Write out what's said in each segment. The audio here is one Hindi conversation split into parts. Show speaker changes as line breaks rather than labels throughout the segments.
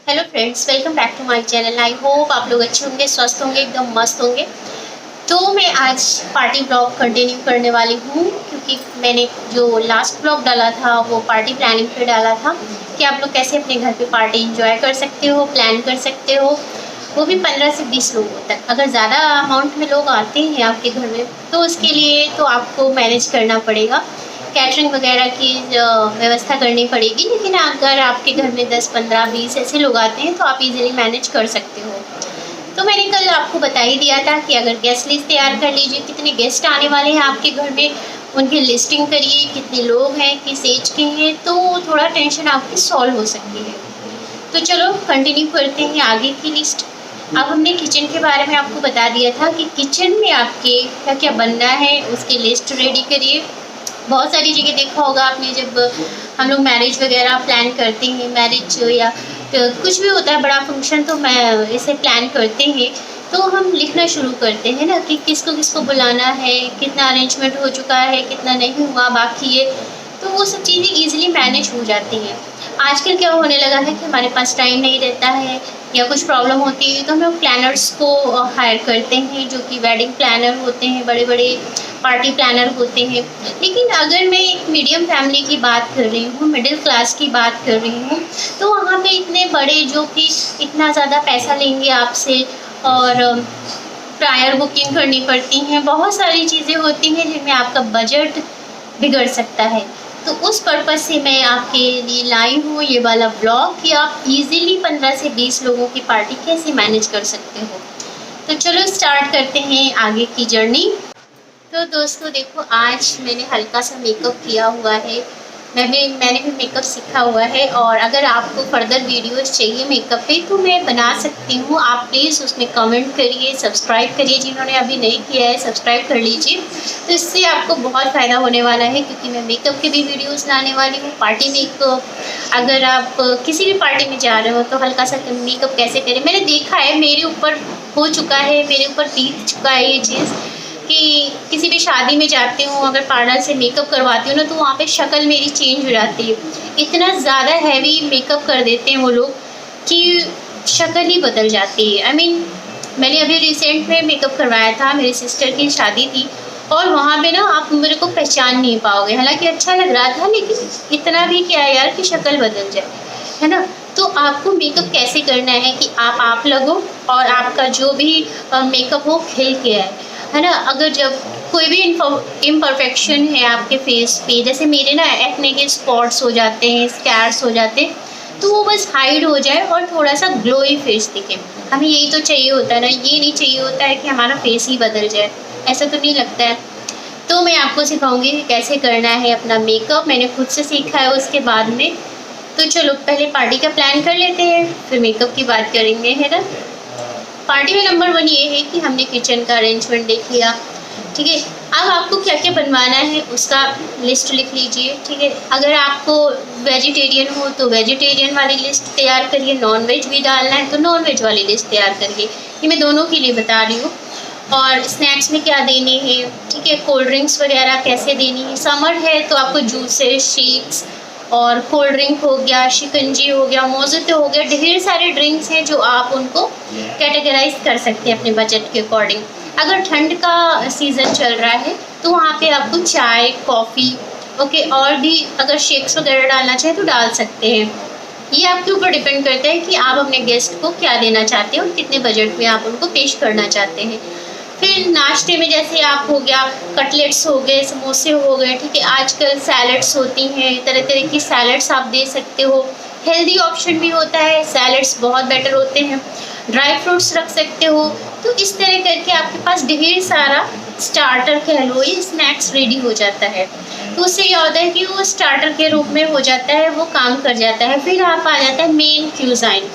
Hello friends, welcome back to my channel. I hope आप लोग अच्छे होंगे, स्वस्थ होंगे, एकदम मस्त होंगे। तो मैं आज पार्टी ब्लॉग कंटिन्यू करने वाली हूँ, क्योंकि मैंने जो लास्ट ब्लॉग डाला था वो पार्टी प्लानिंग पे डाला था कि आप लोग कैसे अपने घर पे पार्टी एंजॉय कर सकते हो, प्लान कर सकते हो, वो भी 15 से 20 लोगों तक। अगर ज़्यादा अमाउंट में लोग आते हैं आपके घर में तो उसके लिए तो आपको मैनेज करना पड़ेगा, कैटरिंग वगैरह की व्यवस्था करनी पड़ेगी। लेकिन अगर आपके घर में 10, 15, 20 ऐसे लोग आते हैं तो आप इजीली मैनेज कर सकते हो। तो मैंने कल आपको बता ही दिया था कि अगर गेस्ट लिस्ट तैयार कर लीजिए, कितने गेस्ट आने वाले हैं आपके घर में, उनकी लिस्टिंग करिए, कितने लोग हैं, किस एज के हैं, तो थोड़ा टेंशन आपकी सॉल्व हो सकती है। तो चलो कंटिन्यू करते हैं आगे की लिस्ट। अब हमने किचन के बारे में आपको बता दिया था कि किचन में आपके क्या क्या बनना है, उसकी लिस्ट रेडी करिए। बहुत सारी जगह देखा होगा आपने, जब हम लोग मैरिज वगैरह प्लान करते हैं, मैरिज या कुछ भी होता है बड़ा फंक्शन, तो मैं इसे प्लान करते हैं तो हम लिखना शुरू करते हैं ना कि किसको किसको बुलाना है, कितना अरेंजमेंट हो चुका है, कितना नहीं हुआ बाकी है। तो वो सब चीज़ें ईजिली मैनेज हो जाती हैं। आजकल क्या होने लगा है कि हमारे पास टाइम नहीं रहता है या कुछ प्रॉब्लम होती है तो हम लोग प्लानर्स को हायर करते हैं, जो कि वेडिंग प्लानर होते हैं, बड़े बड़े पार्टी प्लानर होते हैं। लेकिन अगर मैं एक मीडियम फैमिली की बात कर रही हूँ, मिडिल क्लास की बात कर रही हूँ, तो वहाँ पे इतने बड़े जो कि इतना ज़्यादा पैसा लेंगे आपसे, और प्रायर बुकिंग करनी पड़ती हैं, बहुत सारी चीज़ें होती हैं जिनमें आपका बजट बिगड़ सकता है। तो उस पर्पज़ से मैं आपके लिए लाई हूँ ये वाला ब्लॉग कि आप इजीली 15 से 20 लोगों की पार्टी कैसे मैनेज कर सकते हो। तो चलो स्टार्ट करते हैं आगे की जर्नी। तो दोस्तों देखो, आज मैंने हल्का सा मेकअप किया हुआ है। मैंने भी मेकअप सीखा हुआ है, और अगर आपको फर्दर वीडियोस चाहिए मेकअप पे तो मैं बना सकती हूँ। आप प्लीज़ उसमें कमेंट करिए, सब्सक्राइब करिए। जिन्होंने अभी नहीं किया है सब्सक्राइब कर लीजिए, तो इससे आपको बहुत फ़ायदा होने वाला है, क्योंकि मैं मेकअप के भी वीडियोस लाने वाली हूँ। पार्टी मेकअप, अगर आप किसी भी पार्टी में जा रहे हो तो हल्का सा मेकअप कैसे करें, मैंने देखा है, मेरे ऊपर हो चुका है, मेरे ऊपर बीत चुका है ये चीज़ कि किसी भी शादी में जाती हूँ, अगर पार्लर से मेकअप करवाती हूँ ना, तो वहाँ पे शक्ल मेरी चेंज हो जाती है। इतना ज़्यादा हैवी मेकअप कर देते हैं वो लोग कि शक्ल ही बदल जाती है। मैंने अभी रिसेंट में मेकअप करवाया था, मेरी सिस्टर की शादी थी, और वहाँ पे ना आप मेरे को पहचान नहीं पाओगे। हालांकि अच्छा लग रहा था, लेकिन इतना भी क्या यार कि शक्ल बदल जाए, है ना। तो आपको मेकअप कैसे करना है कि आप लगो और आपका जो भी मेकअप हो खिल के आए, है ना। अगर जब कोई भी इम्परफेक्शन है आपके फेस पे, जैसे मेरे ना एक्ने के स्पॉट्स हो जाते हैं, स्कैर्स हो जाते हैं, तो वो बस हाइड हो जाए और थोड़ा सा ग्लोई फेस दिखे। हमें यही तो चाहिए होता है ना, ये नहीं चाहिए होता है कि हमारा फेस ही बदल जाए, ऐसा तो नहीं लगता है। तो मैं आपको सिखाऊंगी कि कैसे करना है अपना मेकअप। मैंने खुद से सीखा है उसके बाद में। तो चलो पहले पार्टी का प्लान कर लेते हैं, फिर मेकअप की बात करेंगे, है ना। पार्टी में नंबर 1 ये है कि हमने किचन का अरेंजमेंट देख लिया, ठीक है। अब आपको क्या क्या बनवाना है उसका लिस्ट लिख लीजिए, ठीक है। अगर आपको वेजिटेरियन हो तो वेजिटेरियन वाली लिस्ट तैयार करिए, नॉन वेज भी डालना है तो नॉन वेज वाली लिस्ट तैयार करिए। ये मैं दोनों के लिए बता रही हूँ। और स्नैक्स में क्या देने हैं, ठीक है, कोल्ड ड्रिंक्स वगैरह कैसे देनी है। समर है तो आपको जूसेस, शेक्स और कोल्ड ड्रिंक हो गया, शिकंजी हो गया, मोज़ितो हो गया, ढेर सारे ड्रिंक्स हैं जो आप उनको कैटेगराइज कर सकते हैं अपने बजट के अकॉर्डिंग। अगर ठंड का सीज़न चल रहा है तो वहाँ पे आपको चाय, कॉफ़ी, ओके, और भी अगर शेक्स वगैरह डालना चाहें तो डाल सकते हैं। ये आपके ऊपर डिपेंड करता है कि आप अपने गेस्ट को क्या देना चाहते हैं और कितने बजट में आप उनको पेश करना चाहते हैं। फिर नाश्ते में जैसे आप हो गया, कटलेट्स हो गए, समोसे हो गए, ठीक है। आजकल सैलड्स होती हैं, तरह तरह की सैलड्स आप दे सकते हो। हेल्दी ऑप्शन भी होता है, सैलड्स बहुत बेटर होते हैं। ड्राई फ्रूट्स रख सकते हो। तो इस तरह करके आपके पास ढेर सारा स्टार्टर कह लो, ये स्नैक्स रेडी हो जाता है। तो उससे क्या होता है कि वो स्टार्टर के रूप में हो जाता है, वो काम कर जाता है। फिर आप आ जाता है मेन क्यूज़ाइन।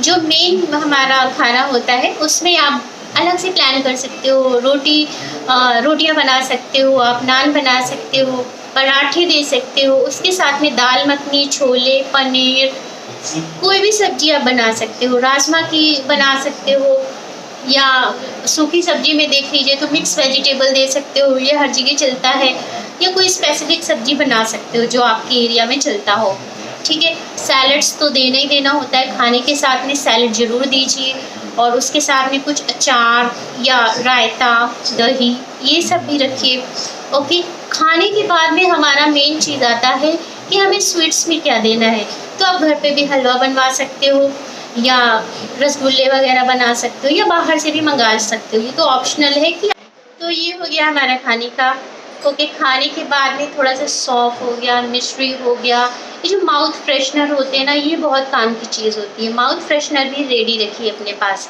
जो मेन हमारा खाना होता है उसमें आप अलग से प्लान कर सकते हो। रोटियां बना सकते हो, आप नान बना सकते हो, पराठे दे सकते हो, उसके साथ में दाल मखनी, छोले, पनीर, कोई भी सब्जी आप बना सकते हो। राजमा की बना सकते हो, या सूखी सब्जी में देख लीजिए तो मिक्स वेजिटेबल दे सकते हो, ये हर जगह चलता है। या कोई स्पेसिफिक सब्जी बना सकते हो जो आपके एरिया में चलता हो। ठीक है। सैलड्स तो देना ही देना होता है, खाने के साथ में सैलड ज़रूर दीजिए, और उसके साथ में कुछ अचार या रायता, दही, ये सब भी रखिए। ओके। खाने के बाद में हमारा मेन चीज़ आता है कि हमें स्वीट्स में क्या देना है। तो आप घर पे भी हलवा बनवा सकते हो, या रसगुल्ले वगैरह बना सकते हो, या बाहर से भी मंगा सकते हो, ये तो ऑप्शनल है कि। तो ये हो गया हमारा खाने का। ओके। खाने के बाद में थोड़ा सा सौंफ हो गया, मिश्री हो गया, ये जो माउथ फ्रेशनर होते हैं ना, ये बहुत काम की चीज़ होती है। माउथ फ्रेशनर भी रेडी रखिए अपने पास,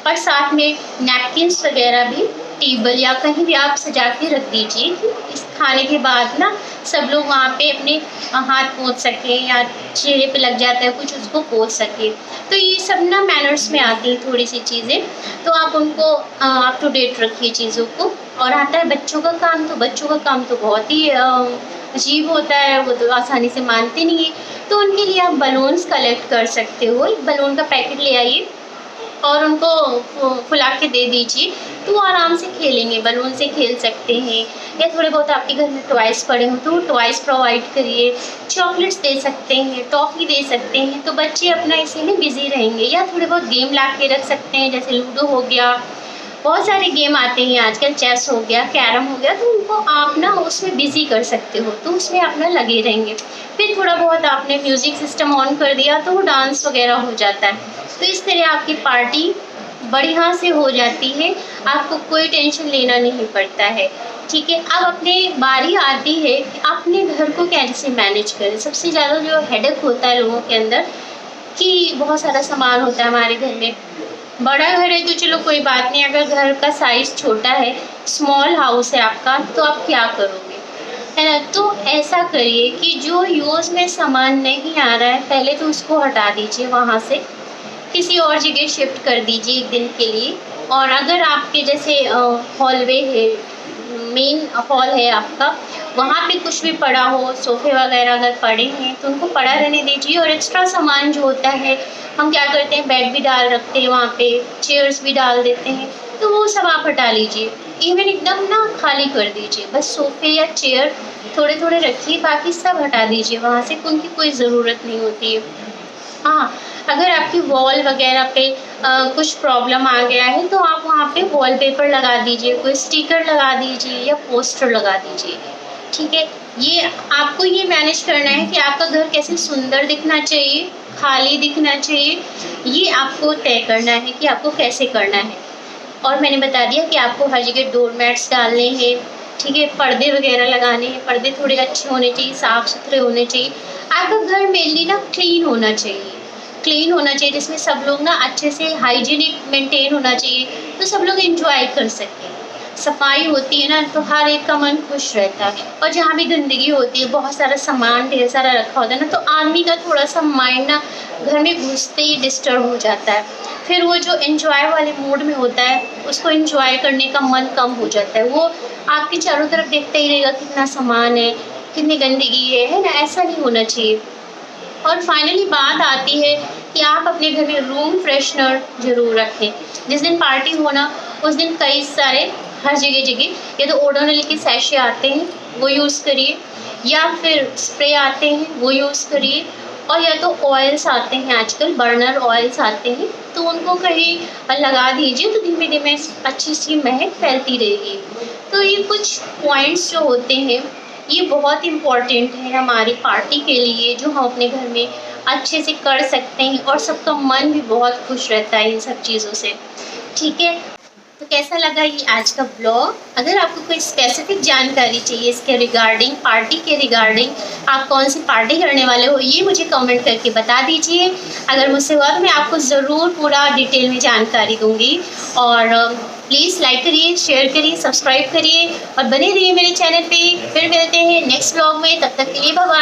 और साथ में नैपकिन्स वगैरह भी टेबल या कहीं भी आप सजा के रख दीजिए कि इस खाने के बाद ना सब लोग वहाँ पे अपने हाथ पोंछ सकें, या चेहरे पे लग जाता है कुछ, उसको पोंछ सकें। तो ये सब ना मैनर्स में आती हैं थोड़ी सी चीज़ें, तो आप उनको अप टू डेट रखिए चीज़ों को। और आता है बच्चों का काम, तो बच्चों का काम तो बहुत ही अजीब होता है, वो तो आसानी से मानते नहीं है। तो उनके लिए आप बलून्स कलेक्ट कर सकते हो। एक बलून का पैकेट ले आइए और उनको फुला के दे दीजिए, तो वो आराम से खेलेंगे, बलून से खेल सकते हैं। या थोड़े बहुत आपके घर में टॉयज़ पड़े हों तो टॉयज़ प्रोवाइड करिए, चॉकलेट्स दे सकते हैं, टॉफ़ी दे सकते हैं, तो बच्चे अपना इसी में बिज़ी रहेंगे। या थोड़े बहुत गेम ला के रख सकते हैं, जैसे लूडो हो गया, बहुत सारे गेम आते हैं आजकल, चेस हो गया, कैरम हो गया, तो उनको आप ना उसमें बिज़ी कर सकते हो, तो उसमें अपना लगे रहेंगे। फिर थोड़ा बहुत आपने म्यूज़िक सिस्टम ऑन कर दिया तो वो डांस वगैरह हो जाता है। तो इस तरह आपकी पार्टी बढ़िया से हो जाती है, आपको कोई टेंशन लेना नहीं पड़ता है। ठीक है। अब अपने बारी आती है कि अपने घर को कैसे मैनेज करें। सबसे ज़्यादा जो हेडेक होता है लोगों के अंदर कि बहुत सारा सामान होता है हमारे घर में। बड़ा घर है तो चलो कोई बात नहीं, अगर घर का साइज़ छोटा है, स्मॉल हाउस है आपका, तो आप क्या करोगे, है ना। तो ऐसा करिए कि जो यूज़ में सामान नहीं आ रहा है, पहले तो उसको हटा दीजिए, वहाँ से किसी और जगह शिफ्ट कर दीजिए एक दिन के लिए। और अगर आपके जैसे हॉलवे है, मेन हॉल है आपका, वहाँ पे कुछ भी पड़ा हो, सोफ़े वगैरह अगर पड़े हैं तो उनको पड़ा रहने दीजिए। और एक्स्ट्रा सामान जो होता है, हम क्या करते हैं, बेड भी डाल रखते हैं वहाँ पे, चेयर्स भी डाल देते हैं, तो वो सब आप हटा लीजिए। इवन एकदम ना खाली कर दीजिए, बस सोफ़े या चेयर थोड़े थोड़े रखिए, बाकी सब हटा दीजिए वहाँ से, उनकी कोई ज़रूरत नहीं होती है। हाँ, अगर आपकी वॉल वगैरह पे कुछ प्रॉब्लम आ गया है तो आप वहाँ पे वॉलपेपर लगा दीजिए, कोई स्टिकर लगा दीजिए या पोस्टर लगा दीजिए। ठीक है। ये आपको ये मैनेज करना है कि आपका घर कैसे सुंदर दिखना चाहिए, खाली दिखना चाहिए, ये आपको तय करना है कि आपको कैसे करना है। और मैंने बता दिया कि आपको हर जगह डोरमैट्स डालने हैं, ठीक है, पर्दे वगैरह लगाने हैं, पर्दे थोड़े अच्छे होने चाहिए, साफ़ सुथरे होने चाहिए। आपका घर मेनली ना क्लीन होना चाहिए, क्लीन होना चाहिए, जिसमें सब लोग ना अच्छे से हाइजीनिक मेंटेन होना चाहिए, तो सब लोग एंजॉय कर सकें। सफाई होती है ना तो हर एक का मन खुश रहता है। और जहाँ भी गंदगी होती है, बहुत सारा सामान ढेर सारा रखा होता है ना, तो आदमी का थोड़ा सा माइंड ना घर में घुसते ही डिस्टर्ब हो जाता है। फिर वो जो एंजॉय वाले मूड में होता है, उसको एंजॉय करने का मन कम हो जाता है। वो आपके चारों तरफ देखता ही रहेगा कितना सामान है, कितनी गंदगी है ना। ऐसा नहीं होना चाहिए। और फाइनली बात आती है कि आप अपने घर में रूम फ्रेशनर ज़रूर रखें। जिस दिन पार्टी हो ना, उस दिन कई सारे हर जगह या तो ओडोनिल के सैशे आते हैं, वो यूज़ करिए, या फिर स्प्रे आते हैं, वो यूज़ करिए, और या तो ऑयल्स आते हैं, आजकल बर्नर ऑयल्स आते हैं, तो उनको कहीं लगा दीजिए, तो धीमे धीमे अच्छी सी महक फैलती रहेगी। तो ये कुछ पॉइंट्स जो होते हैं, ये बहुत इम्पॉर्टेंट है हमारी पार्टी के लिए, जो हम अपने घर में अच्छे से कर सकते हैं, और सबका मन भी बहुत खुश रहता है इन सब चीज़ों से। ठीक है। तो कैसा लगा ये आज का ब्लॉग। अगर आपको कोई स्पेसिफिक जानकारी चाहिए इसके रिगार्डिंग, पार्टी के रिगार्डिंग, आप कौन सी पार्टी करने वाले हो, ये मुझे कमेंट करके बता दीजिए। अगर मुझसे हुआ तो मैं आपको ज़रूर पूरा डिटेल में जानकारी दूंगी। और प्लीज़ लाइक करिए, शेयर करिए, सब्सक्राइब करिए, और बने रहिए मेरे चैनल पे। फिर मिलते हैं नेक्स्ट ब्लॉग में, तब तक के लिए बाय बाय।